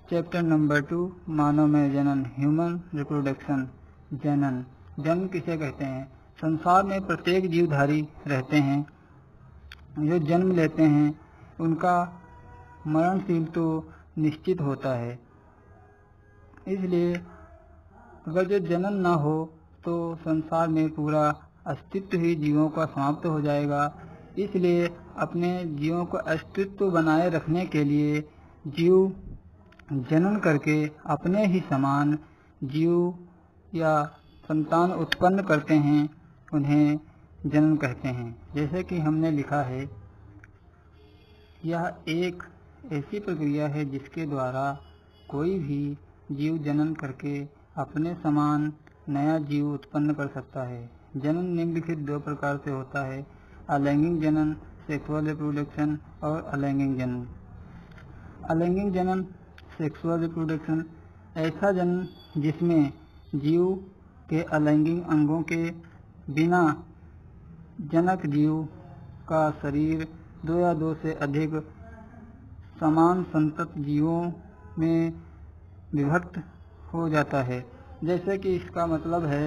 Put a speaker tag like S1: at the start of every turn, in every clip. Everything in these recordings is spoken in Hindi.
S1: चैप्टर नंबर 2 मानव में जनन, ह्यूमन रिप्रोडक्शन। जनन, जन्म किसे कहते हैं? संसार में प्रत्येक जीवधारी रहते हैं जो जन्म लेते हैं, उनका मरणशील तो निश्चित होता है। इसलिए अगर जो जनन ना हो तो संसार में पूरा अस्तित्व ही जीवों का समाप्त हो जाएगा। इसलिए अपने जीवों का अस्तित्व बनाए रखने के लिए जीव जनन करके अपने ही समान जीव या संतान उत्पन्न करते हैं, उन्हें जनन कहते हैं। जैसे कि हमने लिखा है, यह एक ऐसी प्रक्रिया है जिसके द्वारा कोई भी जीव जनन करके अपने समान नया जीव उत्पन्न कर सकता है। जनन निम्नलिखित 2 प्रकार से होता है: अलैंगिक जनन, सेक्सुअल रिप्रोडक्शन, और अलैंगिक जनन। अलैंगिक जनन, सेक्सुअल रिप्रोडक्शन, ऐसा जनन जिसमें जीव के अलैंगिक अंगों के बिना जनक जीव का शरीर 2 या 2 से अधिक समान संतत जीवों में विभक्त हो जाता है। जैसे कि इसका मतलब है,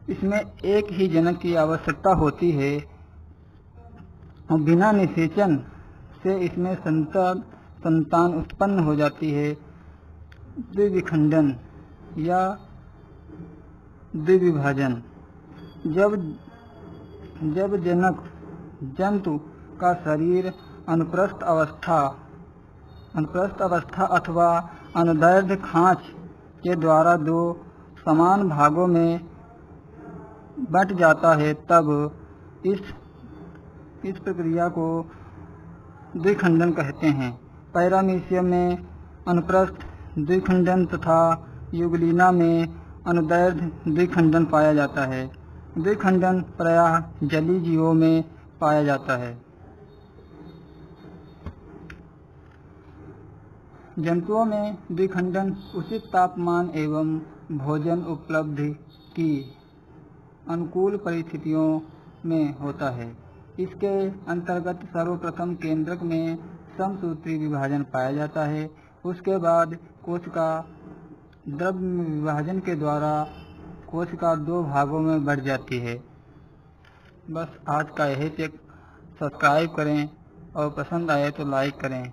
S1: इसमें एक ही जनक की आवश्यकता होती है और बिना निषेचन से इसमें संतान उत्पन्न हो जाती है। द्विविखंडन या द्विविभाजन, जब जनक जंतु का शरीर अनुप्रस्थ अवस्था अथवा अनुदैर्ध्य खांच के द्वारा 2 समान भागों में बट जाता है, तब इस प्रक्रिया को द्विखंडन कहते हैं। पैरामीशियम में अनुप्रस्थ द्विखंडन तथा युगलीना में अनुदैर्ध्य द्विखंडन पाया जाता है। द्विखंडन प्रायः जलीय जीवों में पाया जाता है। जंतुओं में द्विखंडन उचित तापमान एवं भोजन उपलब्धि की अनुकूल परिस्थितियों में होता है। इसके अंतर्गत सर्वप्रथम केंद्रक में समसूत्री विभाजन पाया जाता है। उसके बाद कोशिका द्रव्य विभाजन के द्वारा कोशिका 2 भागों में बढ़ जाती है। बस आज का यही तक। सब्सक्राइब करें और पसंद आए तो लाइक करें।